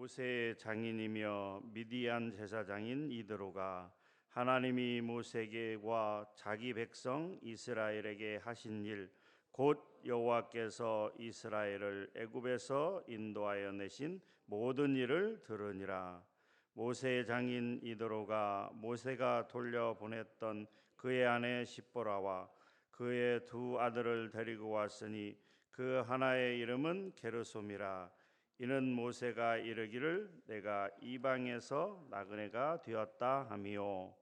모세의 장인이며 미디안 제사장인 이드로가 하나님이 모세에게와 자기 백성 이스라엘에게 하신 일 곧 여호와께서 이스라엘을 애굽에서 인도하여 내신 모든 일을 들으니라. 모세의 장인 이드로가 모세가 돌려보냈던 그의 아내 십보라와 그의 두 아들을 데리고 왔으니 그 하나의 이름은 게르솜이라. 이는 모세가 이르기를 내가 이방에서 나그네가 되었다 하미요.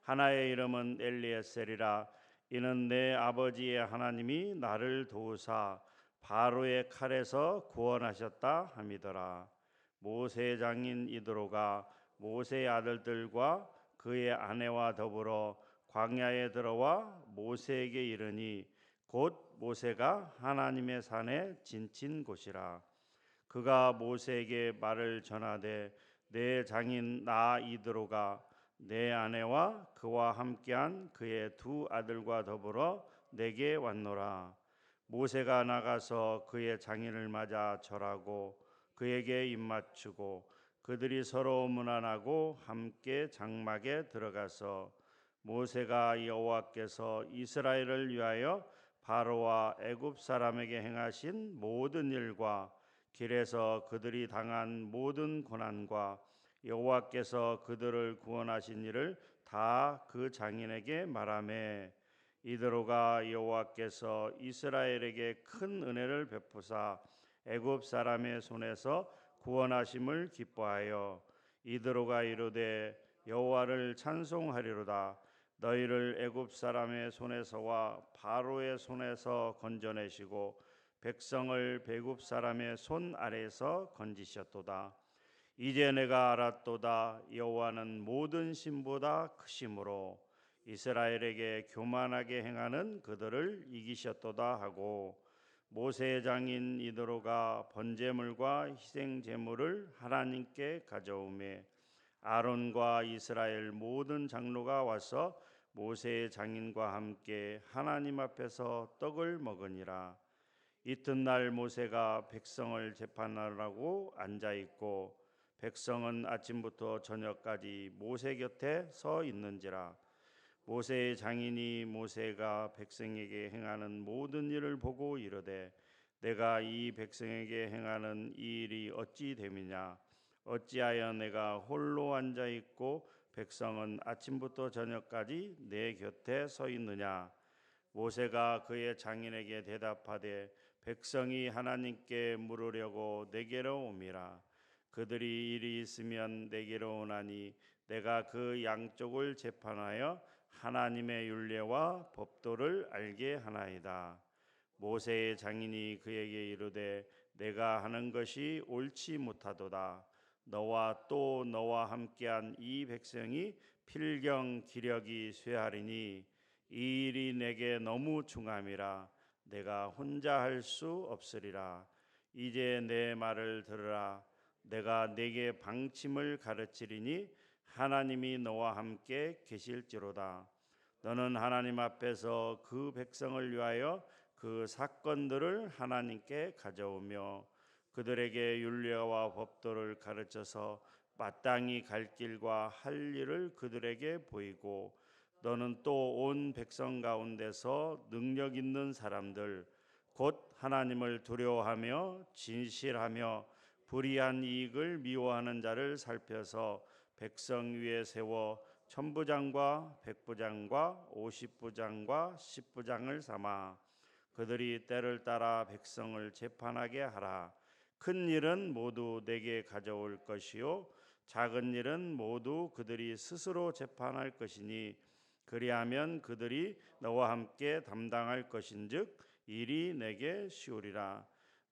하나의 이름은 엘리에셀이라. 이는 내 아버지의 하나님이 나를 도우사 바로의 칼에서 구원하셨다 함이더라. 모세의 장인 이드로가 모세의 아들들과 그의 아내와 더불어 광야에 들어와 모세에게 이르니 곧 모세가 하나님의 산에 진친 곳이라. 그가 모세에게 말을 전하되 내 장인 나 이드로가 내 아내와 그와 함께한 그의 두 아들과 더불어 내게 왔노라. 모세가 나가서 그의 장인을 맞아 절하고 그에게 입맞추고 그들이 서로 문안하고 함께 장막에 들어가서 모세가 여호와께서 이스라엘을 위하여 바로와 애굽 사람에게 행하신 모든 일과 길에서 그들이 당한 모든 고난과 여호와께서 그들을 구원하신 일을 다 그 장인에게 말하매 이드로가 여호와께서 이스라엘에게 큰 은혜를 베푸사 애굽 사람의 손에서 구원하심을 기뻐하여 이드로가 이르되 여호와를 찬송하리로다. 너희를 애굽 사람의 손에서와 바로의 손에서 건져내시고 백성을 배굽 사람의 손 아래에서 건지셨도다. 이제 내가 알았도다. 여호와는 모든 신보다 크심으로 이스라엘에게 교만하게 행하는 그들을 이기셨도다 하고 모세의 장인 이드로가 번제물과 희생 제물을 하나님께 가져오매 아론과 이스라엘 모든 장로가 와서 모세의 장인과 함께 하나님 앞에서 떡을 먹으니라. 이튿날 모세가 백성을 재판하라고 앉아 있고 백성은 아침부터 저녁까지 모세 곁에 서 있는지라. 모세의 장인이 모세가 백성에게 행하는 모든 일을 보고 이르되 내가 이 백성에게 행하는 이 일이 어찌 됨이냐. 어찌하여 내가 홀로 앉아 있고 백성은 아침부터 저녁까지 내 곁에 서 있느냐. 모세가 그의 장인에게 대답하되 백성이 하나님께 물으려고 내게로 옴이라. 그들이 일이 있으면 내게로 오나니 내가 그 양쪽을 재판하여 하나님의 율례와 법도를 알게 하나이다. 모세의 장인이 그에게 이르되 내가 하는 것이 옳지 못하도다. 너와 또 너와 함께한 이 백성이 필경 기력이 쇠하리니 이 일이 내게 너무 중함이라. 내가 혼자 할 수 없으리라. 이제 내 말을 들으라. 내가 네게 방침을 가르치리니 하나님이 너와 함께 계실지로다. 너는 하나님 앞에서 그 백성을 위하여 그 사건들을 하나님께 가져오며 그들에게 율례와 법도를 가르쳐서 마땅히 갈 길과 할 일을 그들에게 보이고 너는 또 온 백성 가운데서 능력 있는 사람들 곧 하나님을 두려워하며 진실하며 불의한 이익을 미워하는 자를 살펴서 백성 위에 세워 천부장과 백부장과 50부장과 10부장을 삼아 그들이 때를 따라 백성을 재판하게 하라. 큰 일은 모두 내게 가져올 것이요 작은 일은 모두 그들이 스스로 재판할 것이니 그리하면 그들이 너와 함께 담당할 것인즉 일이 내게 쉬우리라.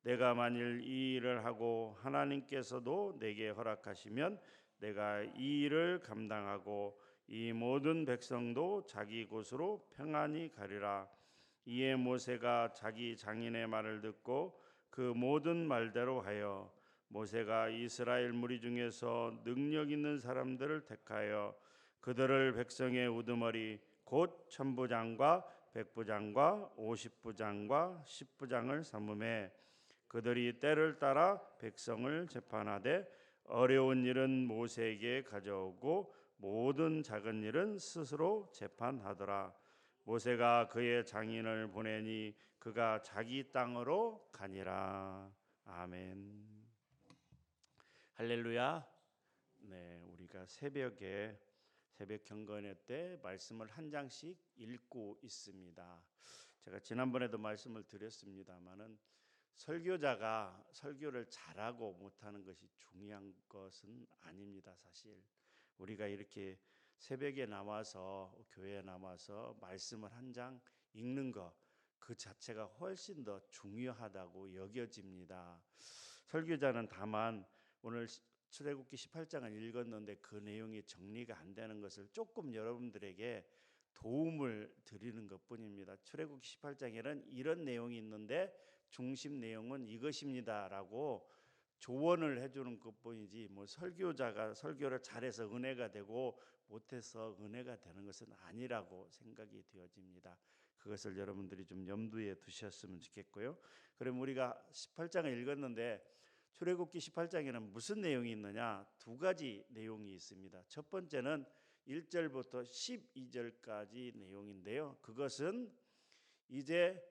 내가 만일 이 일을 하고 하나님께서도 내게 허락하시면 내가 이 일을 감당하고 이 모든 백성도 자기 곳으로 평안히 가리라. 이에 모세가 자기 장인의 말을 듣고 그 모든 말대로 하여 모세가 이스라엘 무리 중에서 능력 있는 사람들을 택하여 그들을 백성의 우두머리 곧 천부장과 백부장과 50부장과 10부장을 삼음해 그들이 때를 따라 백성을 재판하되 어려운 일은 모세에게 가져오고 모든 작은 일은 스스로 재판하더라. 모세가 그의 장인을 보내니 그가 자기 땅으로 가니라. 아멘. 할렐루야. 네, 우리가 새벽에 새벽 경건회 때 말씀을 한 장씩 읽고 있습니다. 제가 지난번에도 말씀을 드렸습니다마는 설교자가 설교를 잘하고 못하는 것이 중요한 것은 아닙니다. 사실 우리가 이렇게 새벽에 나와서 교회에 나와서 말씀을 한 장 읽는 것 그 자체가 훨씬 더 중요하다고 여겨집니다. 설교자는 다만 오늘 출애굽기 18장을 읽었는데 그 내용이 정리가 안 되는 것을 조금 여러분들에게 도움을 드리는 것뿐입니다. 출애굽기 18장에는 이런 내용이 있는데 중심 내용은 이것입니다라고 조언을 해주는 것뿐이지 뭐 설교자가 설교를 잘해서 은혜가 되고 못해서 은혜가 되는 것은 아니라고 생각이 되어집니다. 그것을 여러분들이 좀 염두에 두셨으면 좋겠고요. 그럼 우리가 18장을 읽었는데 출애굽기 18장에는 무슨 내용이 있느냐? 두 가지 내용이 있습니다. 첫 번째는 1절부터 12절까지 내용인데요. 그것은 이제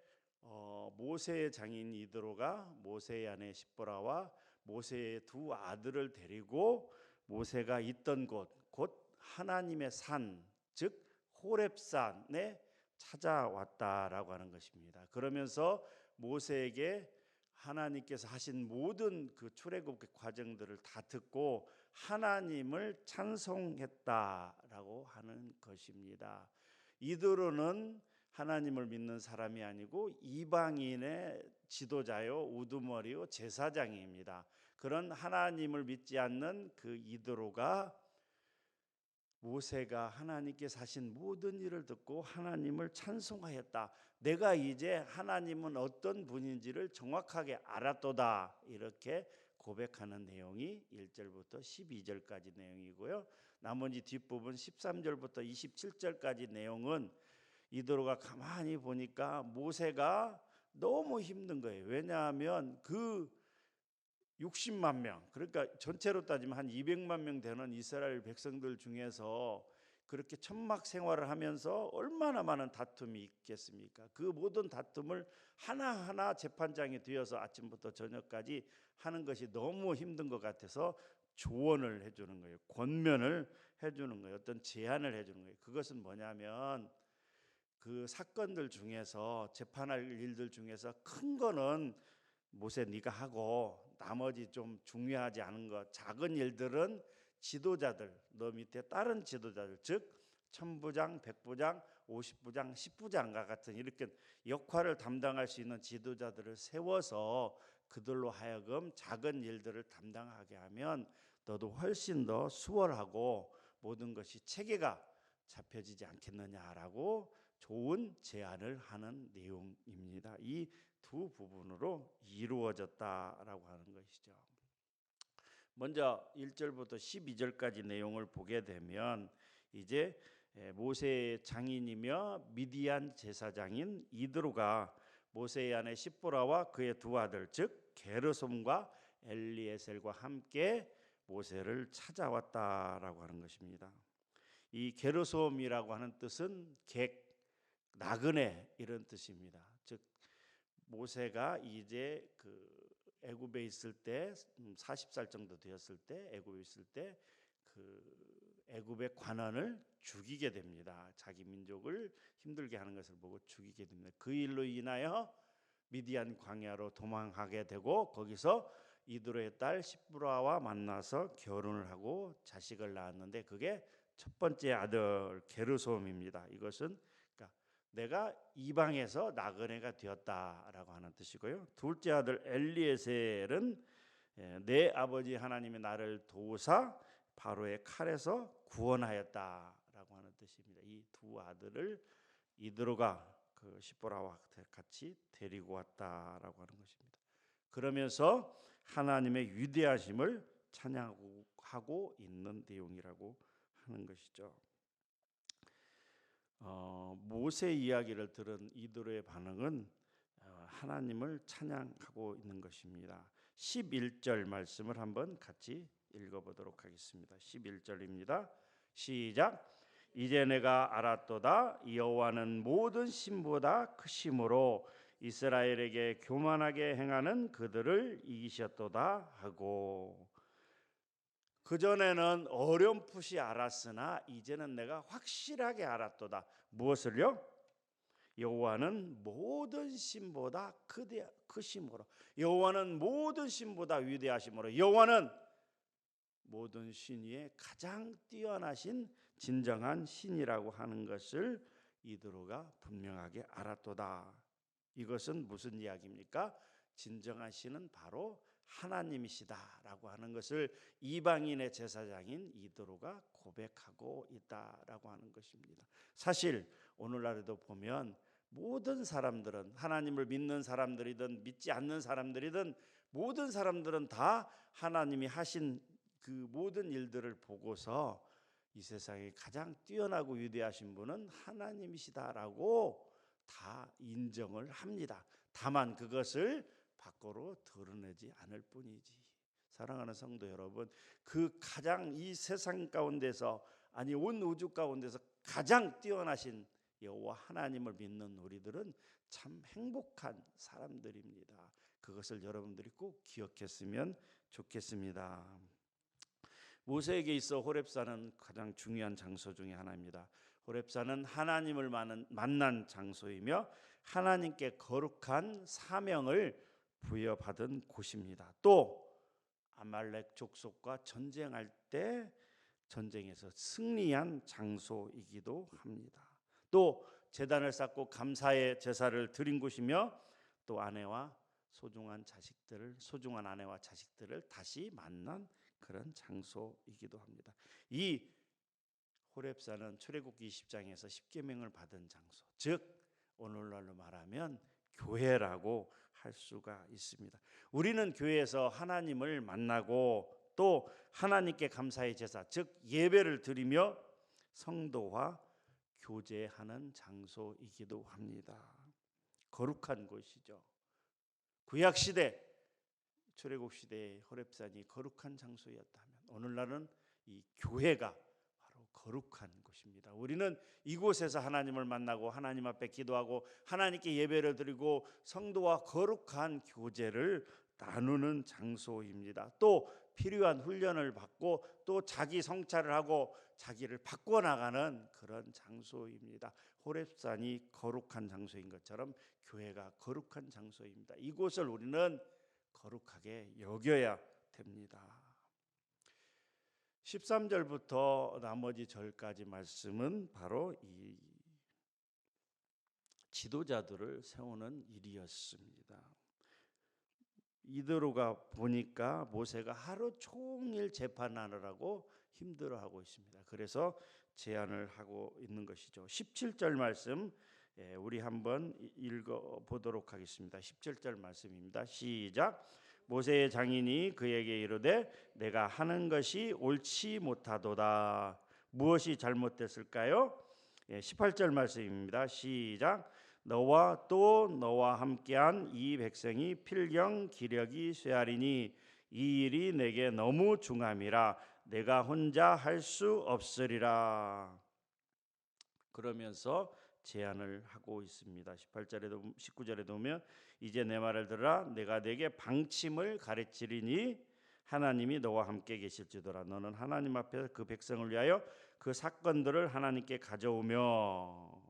모세의 장인 이드로가 모세의 아내 십보라와 모세의 두 아들을 데리고 모세가 있던 곳, 곧 하나님의 산, 즉 호렙산에 찾아왔다라고 하는 것입니다. 그러면서 모세에게 하나님께서 하신 모든 그 출애굽 과정들을 다 듣고 하나님을 찬송했다라고 하는 것입니다. 이드로는 하나님을 믿는 사람이 아니고 이방인의 지도자요, 우두머리요, 제사장입니다. 그런 하나님을 믿지 않는 그 이드로가 모세가 하나님께서 하신 모든 일을 듣고 하나님을 찬송하였다. 내가 이제 하나님은 어떤 분인지를 정확하게 알았도다. 이렇게 고백하는 내용이 1절부터 12절까지 내용이고요. 나머지 뒷부분 13절부터 27절까지 내용은 이드로가 가만히 보니까 모세가 너무 힘든 거예요. 왜냐하면 그 60만 명, 그러니까 전체로 따지면 한 200만 명 되는 이스라엘 백성들 중에서 그렇게 천막 생활을 하면서 얼마나 많은 다툼이 있겠습니까? 그 모든 다툼을 하나하나 재판장이 되어서 아침부터 저녁까지 하는 것이 너무 힘든 것 같아서 조언을 해주는 거예요. 권면을 해주는 거예요. 어떤 제안을 해주는 거예요. 그것은 뭐냐면 그 사건들 중에서 재판할 일들 중에서 큰 거는 모세 네가 하고 나머지 좀 중요하지 않은 것 작은 일들은 지도자들 너 밑에 다른 지도자들 즉 천부장, 백부장, 50부장, 10부장과 같은 이렇게 역할을 담당할 수 있는 지도자들을 세워서 그들로 하여금 작은 일들을 담당하게 하면 너도 훨씬 더 수월하고 모든 것이 체계가 잡혀지지 않겠느냐라고 좋은 제안을 하는 내용입니다. 이 두 부분으로 이루어졌다라고 하는 것이죠. 먼저 1절부터 12절까지 내용을 보게 되면 이제 모세의 장인이며 미디안 제사장인 이드로가 모세의 아내 십보라와 그의 두 아들 즉 게르솜과 엘리에셀과 함께 모세를 찾아왔다라고 하는 것입니다. 이 게르솜이라고 하는 뜻은 객, 나그네 이런 뜻입니다. 즉 모세가 이제 그 애굽에 있을 때 40살 정도 되었을 때 애굽에 있을 때 그 애굽의 관원을 죽이게 됩니다. 자기 민족을 힘들게 하는 것을 보고 죽이게 됩니다. 그 일로 인하여 미디안 광야로 도망하게 되고 거기서 이드로의 딸 십브라와 만나서 결혼을 하고 자식을 낳았는데 그게 첫 번째 아들 게르솜입니다. 이것은 내가 이방에서 나그네가 되었다라고 하는 뜻이고요. 둘째 아들 엘리에셀은 내 아버지 하나님이 나를 도우사 바로의 칼에서 구원하였다라고 하는 뜻입니다. 이 두 아들을 이드로가 그 십보라와 같이 데리고 왔다라고 하는 것입니다. 그러면서 하나님의 위대하심을 찬양하고 있는 내용이라고 하는 것이죠. 모세 이야기를 들은 이드로의 반응은 하나님을 찬양하고 있는 것입니다. 11절 말씀을 한번 같이 읽어보도록 하겠습니다. 11절입니다. 시작. 이제 내가 알았도다. 여호와는 모든 신보다 크심으로 이스라엘에게 교만하게 행하는 그들을 이기셨도다 하고, 그전에는 어렴풋이 알았으나 이제는 내가 확실하게 알았도다. 무엇을요? 여호와는 모든 신보다 크심으로, 여호와는 모든 신보다 위대하심으로, 여호와는 모든 신 위에 가장 뛰어나신 진정한 신이라고 하는 것을 이드로가 분명하게 알았도다. 이것은 무슨 이야기입니까? 진정한 신은 바로 하나님이시다라고 하는 것을 이방인의 제사장인 이드로가 고백하고 있다라고 하는 것입니다. 사실 오늘날에도 보면 모든 사람들은, 하나님을 믿는 사람들이든 믿지 않는 사람들이든 모든 사람들은 다 하나님이 하신 그 모든 일들을 보고서 이 세상에 가장 뛰어나고 위대하신 분은 하나님이시다라고 다 인정을 합니다. 다만 그것을 밖으로 드러내지 않을 뿐이지. 사랑하는 성도 여러분, 그 가장 이 세상 가운데서, 아니 온 우주 가운데서 가장 뛰어나신 여호와 하나님을 믿는 우리들은 참 행복한 사람들입니다. 그것을 여러분들이 꼭 기억했으면 좋겠습니다. 모세에게 있어 호렙산은 가장 중요한 장소 중에 하나입니다. 호렙산은 하나님을 만난 장소이며 하나님께 거룩한 사명을 부여받은 곳입니다. 또 아말렉 족속과 전쟁할 때 전쟁에서 승리한 장소이기도 합니다. 또 제단을 쌓고 감사의 제사를 드린 곳이며 또 소중한 아내와 자식들을 다시 만난 그런 장소이기도 합니다. 이 호렙산은 출애굽기 20장에서 십계명을 받은 장소, 즉 오늘날로 말하면 교회라고 할 수가 있습니다. 우리는 교회에서 하나님을 만나고 또 하나님께 감사의 제사, 즉 예배를 드리며 성도와 교제하는 장소이기도 합니다. 거룩한 곳이죠. 구약 시대, 출애굽 시대의 호렙산이 거룩한 장소였다면 오늘날은 이 교회가 바로 거룩한 곳입니다. 우리는 이곳에서 하나님을 만나고 하나님 앞에 기도하고 하나님께 예배를 드리고 성도와 거룩한 교제를 나누는 장소입니다. 또 필요한 훈련을 받고 또 자기 성찰을 하고 자기를 바꿔나가는 그런 장소입니다. 호렙산이 거룩한 장소인 것처럼 교회가 거룩한 장소입니다. 이곳을 우리는 거룩하게 여겨야 됩니다. 13절부터 나머지 절까지 말씀은 바로 이 지도자들을 세우는 일이었습니다. 이드로가 보니까 모세가 하루 종일 재판하느라고 힘들어하고 있습니다. 그래서 제안을 하고 있는 것이죠. 17절 말씀 우리 한번 읽어보도록 하겠습니다. 17절 말씀입니다. 시작. 모세의 장인이 그에게 이르되 내가 하는 것이 옳지 못하도다. 무엇이 잘못됐을까요? 18절 말씀입니다. 시작. 너와 또 너와 함께한 이 백성이 필경 기력이 쇠하리니 이 일이 내게 너무 중함이라 내가 혼자 할 수 없으리라. 그러면서 제안을 하고 있습니다. 18절에도 19절에도 보면 이제 내 말을 들으라. 내가 네게 방침을 가르치리니 하나님이 너와 함께 계실지도다. 너는 하나님 앞에서 그 백성을 위하여 그 사건들을 하나님께 가져오며.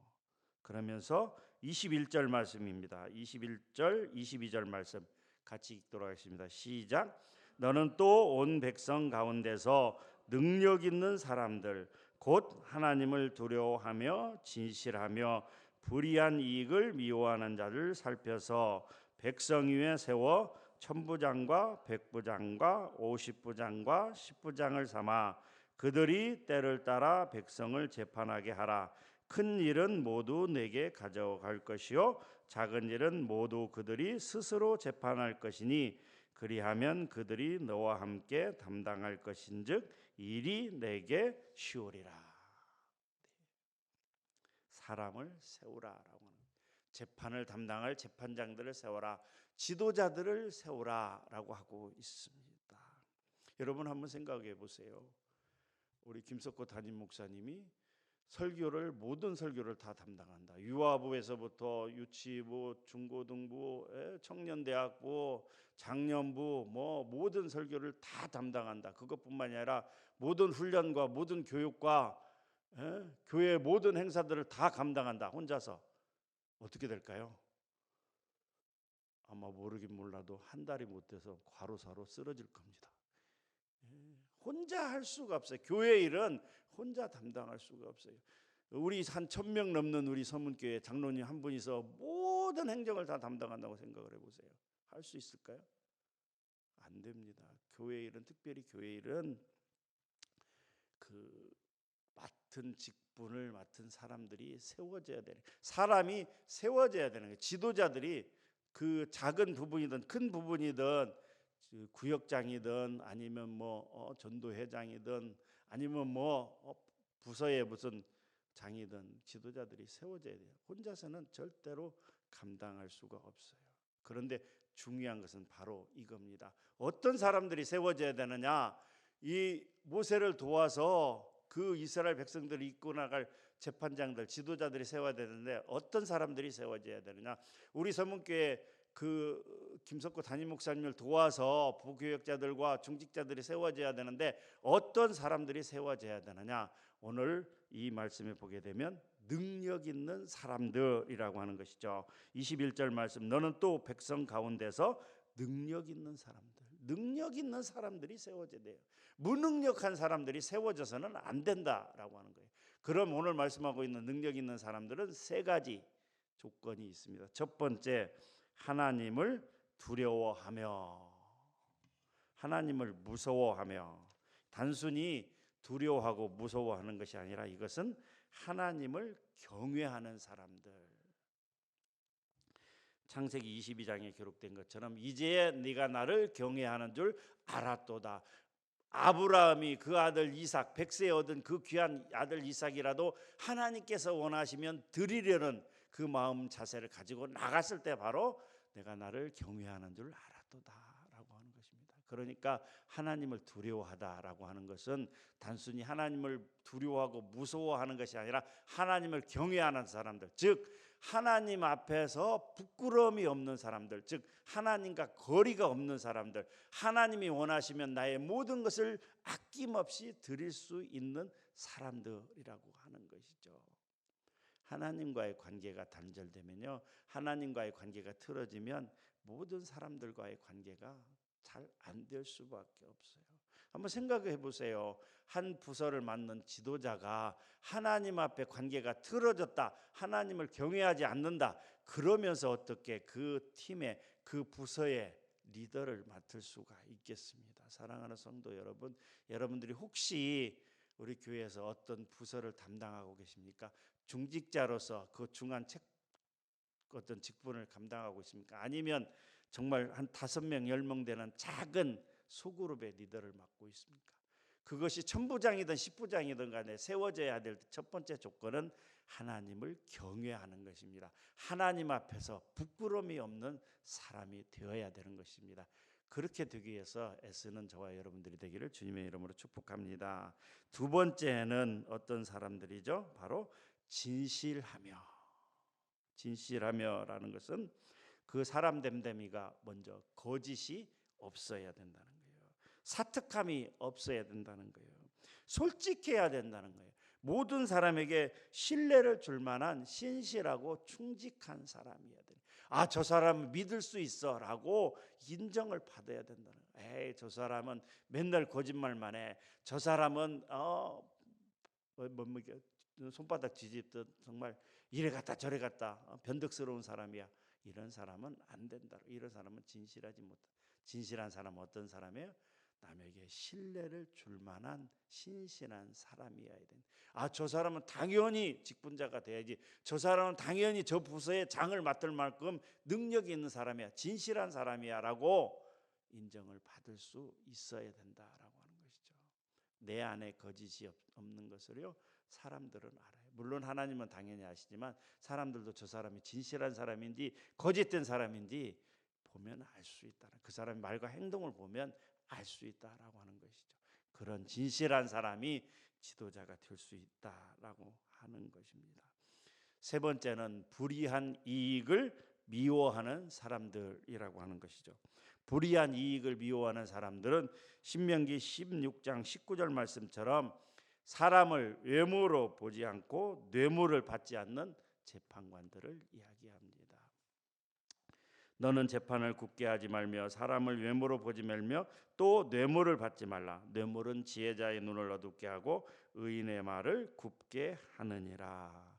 그러면서 21절 말씀입니다. 21절 22절 말씀 같이 읽도록 하겠습니다. 시작. 너는 또 온 백성 가운데서 능력 있는 사람들 곧 하나님을 두려워하며 진실하며 불의한 이익을 미워하는 자를 살펴서 백성 위에 세워 천부장과 백부장과 50부장과 10부장을 삼아 그들이 때를 따라 백성을 재판하게 하라. 큰 일은 모두 내게 가져갈 것이요 작은 일은 모두 그들이 스스로 재판할 것이니 그리하면 그들이 너와 함께 담당할 것인즉 일이 내게 쉬우리라. 사람을 세우라라고 하는, 재판을 담당할 재판장들을 세워라, 지도자들을 세우라라고 하고 있습니다. 여러분 한번 생각해 보세요. 우리 김석호 담임 목사님이 설교를 모든 설교를 다 담당한다. 유아부에서부터 유치부, 중고등부, 청년대학부, 장년부 뭐 모든 설교를 다 담당한다. 그것뿐만이 아니라 모든 훈련과 모든 교육과 교회의 모든 행사들을 다 감당한다. 혼자서. 어떻게 될까요? 아마 모르긴 몰라도 한 달이 못 돼서 과로사로 쓰러질 겁니다. 혼자 할 수가 없어요. 교회 일은 혼자 담당할 수가 없어요. 우리 한 1,000명 넘는 우리 서문교회 장로님 한 분이서 모든 행정을 다 담당한다고 생각을 해보세요. 할 수 있을까요? 안 됩니다. 교회 일은, 특별히 교회 일은 그 맡은 직분을 맡은 사람들이 세워져야 되는, 사람이 세워져야 되는 거예요. 지도자들이 그 작은 부분이든 큰 부분이든 구역장이든 아니면 뭐 전도회장이든 아니면 뭐 부서의 무슨 장이든 지도자들이 세워져야 돼요. 혼자서는 절대로 감당할 수가 없어요. 그런데 중요한 것은 바로 이겁니다. 어떤 사람들이 세워져야 되느냐? 이 모세를 도와서 그 이스라엘 백성들을 이끌어 나갈 재판장들, 지도자들이 세워야 되는데 어떤 사람들이 세워져야 되느냐? 우리 서문교회 그 김석호 담임 목사님을 도와서 부교역자들과 중직자들이 세워져야 되는데 어떤 사람들이 세워져야 되느냐? 오늘 이 말씀에 보게 되면 능력 있는 사람들이라고 하는 것이죠. 21절 말씀, 너는 또 백성 가운데서 능력 있는 사람들이 세워져야 돼요. 무능력한 사람들이 세워져서는 안 된다라고 하는 거예요. 그럼 오늘 말씀하고 있는 능력 있는 사람들은 세 가지 조건이 있습니다. 첫 번째, 하나님을 두려워하며, 하나님을 무서워하며. 단순히 두려워하고 무서워하는 것이 아니라 이것은 하나님을 경외하는 사람들. 창세기 22장에 기록된 것처럼 이제 네가 나를 경외하는 줄 알았도다. 아브라함이 그 아들 이삭, 100세에 얻은 그 귀한 아들 이삭이라도 하나님께서 원하시면 드리려는 그 마음 자세를 가지고 나갔을 때 바로 내가 나를 경외하는 줄 알았도다라고 하는 것입니다. 그러니까 하나님을 두려워하다라고 하는 것은 단순히 하나님을 두려워하고 무서워하는 것이 아니라 하나님을 경외하는 사람들, 즉 하나님 앞에서 부끄러움이 없는 사람들, 즉 하나님과 거리가 없는 사람들, 하나님이 원하시면 나의 모든 것을 아낌없이 드릴 수 있는 사람들이라고 하는 것이죠. 하나님과의 관계가 단절되면요, 하나님과의 관계가 틀어지면 모든 사람들과의 관계가 잘 안 될 수밖에 없어요. 한번 생각해 보세요. 한 부서를 맡는 지도자가 하나님 앞에 관계가 틀어졌다, 하나님을 경외하지 않는다, 그러면서 어떻게 그 팀의 그 부서의 리더를 맡을 수가 있겠습니다. 사랑하는 성도 여러분, 여러분들이 혹시 우리 교회에서 어떤 부서를 담당하고 계십니까? 중직자로서 그 중한 어떤 직분을 감당하고 있습니까? 아니면 정말 한 5명, 10명 되는 작은 소그룹의 리더를 맡고 있습니까? 그것이 천부장이든 10부장이든 간에 세워져야 될 첫 번째 조건은 하나님을 경외하는 것입니다. 하나님 앞에서 부끄러움이 없는 사람이 되어야 되는 것입니다. 그렇게 되기 위해서 애쓰는 저와 여러분들이 되기를 주님의 이름으로 축복합니다. 두 번째는 어떤 사람들이죠? 바로 진실하며라는 것은 그 사람 됨됨이가 먼저 거짓이 없어야 된다는 거예요. 사특함이 없어야 된다는 거예요. 솔직해야 된다는 거예요. 모든 사람에게 신뢰를 줄 만한 신실하고 충직한 사람이어야 돼요. 아, 저 사람 믿을 수 있어라고 인정을 받아야 된다는 거예요. 에이, 저 사람은 맨날 거짓말만 해. 저 사람은 손바닥 뒤집듯 정말 이래 갔다 저래 갔다 변덕스러운 사람이야. 이런 사람은 안 된다. 이런 사람은 진실하지 못한. 진실한 사람은 어떤 사람이에요? 남에게 신뢰를 줄 만한 신실한 사람이어야 된다. 아, 저 사람은 당연히 직분자가 돼야지. 저 사람은 당연히 저 부서의 장을 맡을 만큼 능력이 있는 사람이야. 진실한 사람이야라고 인정을 받을 수 있어야 된다라고 하는 것이죠. 내 안에 거짓이 없는 것을요, 사람들은 알아요. 물론 하나님은 당연히 아시지만 사람들도 저 사람이 진실한 사람인지 거짓된 사람인지 보면 알 수 있다는, 그 사람의 말과 행동을 보면 알 수 있다라고 하는 것이죠. 그런 진실한 사람이 지도자가 될 수 있다라고 하는 것입니다. 세 번째는 불이한 이익을 미워하는 사람들이라고 하는 것이죠. 불이한 이익을 미워하는 사람들은 신명기 16장 19절 말씀처럼 사람을 외모로 보지 않고 뇌물을 받지 않는 재판관들을 이야기합니다. 너는 재판을 굽게 하지 말며 사람을 외모로 보지 말며 또 뇌물을 받지 말라. 뇌물은 지혜자의 눈을 어둡게 하고 의인의 말을 굽게 하느니라.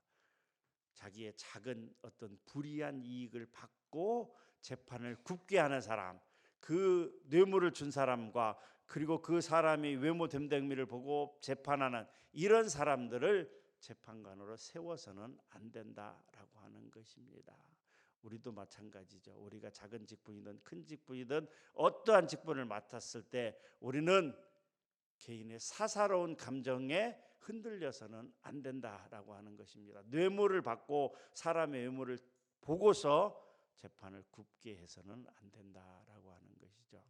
자기의 작은 어떤 불이한 이익을 받고 재판을 굽게 하는 사람, 그 뇌물을 준 사람과 그리고 그 사람이 외모 됨됨이를 보고 재판하는 이런 사람들을 재판관으로 세워서는 안 된다라고 하는 것입니다. 우리도 마찬가지죠. 우리가 작은 직분이든 큰 직분이든 어떠한 직분을 맡았을 때 우리는 개인의 사사로운 감정에 흔들려서는 안 된다라고 하는 것입니다. 뇌물을 받고 사람의 외모를 보고서 재판을 굽게 해서는 안 된다라고 하는 것이죠.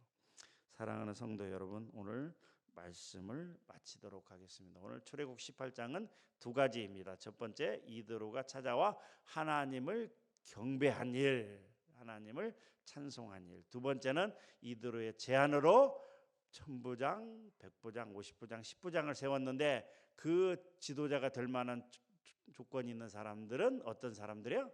사랑하는 성도 여러분, 오늘 말씀을 마치도록 하겠습니다. 오늘 출애굽 18장은 두 가지입니다. 첫 번째, 이드로가 찾아와 하나님을 경배한 일, 하나님을 찬송한 일. 두 번째는 이드로의 제안으로 천부장, 백부장, 50부장, 10부장을 세웠는데 그 지도자가 될 만한 조건이 있는 사람들은 어떤 사람들이요?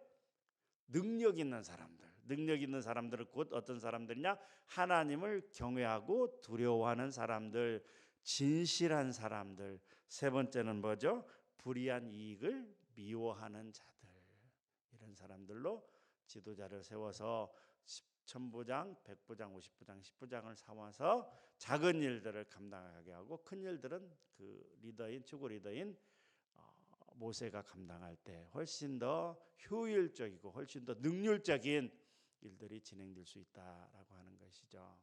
능력 있는 사람들. 능력 있는 사람들은 곧 어떤 사람들이냐? 하나님을 경외하고 두려워하는 사람들, 진실한 사람들. 세 번째는 뭐죠? 불이한 이익을 미워하는 자들. 이런 사람들로 지도자를 세워서 천부장, 백부장, 50부장, 10부장을 삼아서 작은 일들을 감당하게 하고 큰 일들은 그 리더인, 최고 리더인 모세가 감당할 때 훨씬 더 효율적이고 훨씬 더 능률적인 일들이 진행될 수 있다라고 하는 것이죠.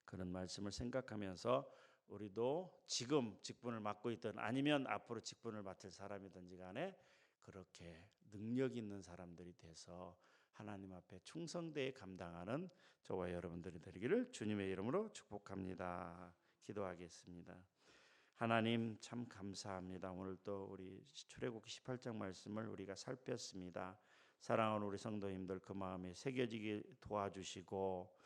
그런 말씀을 생각하면서 우리도 지금 직분을 맡고 있든 아니면 앞으로 직분을 맡을 사람이든지 간에 그렇게 능력 있는 사람들이 돼서 하나님 앞에 충성되게 감당하는 저와 여러분들이 되기를 주님의 이름으로 축복합니다. 기도하겠습니다. 하나님 참 감사합니다. 오늘 또 우리 출애굽기 18장 말씀을 우리가 살폈습니다. 사랑하는 우리 성도님들 그 마음에 새겨지게 도와주시고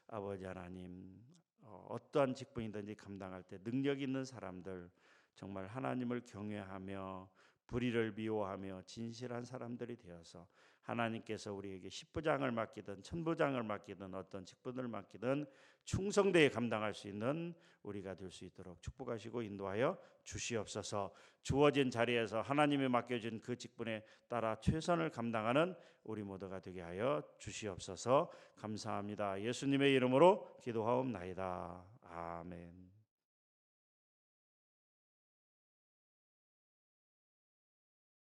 아버지 하나님 어떠한 직분이든지 감당할 때 능력 있는 사람들 정말 하나님을 경외하며 불의를 미워하며 진실한 사람들이 되어서 하나님께서 우리에게 10부장을 맡기든 천부장을 맡기든 어떤 직분을 맡기든 충성되게 감당할 수 있는 우리가 될 수 있도록 축복하시고 인도하여 주시옵소서. 주어진 자리에서 하나님이 맡겨진 그 직분에 따라 최선을 감당하는 우리 모두가 되게 하여 주시옵소서. 감사합니다. 예수님의 이름으로 기도하옵나이다. 아멘.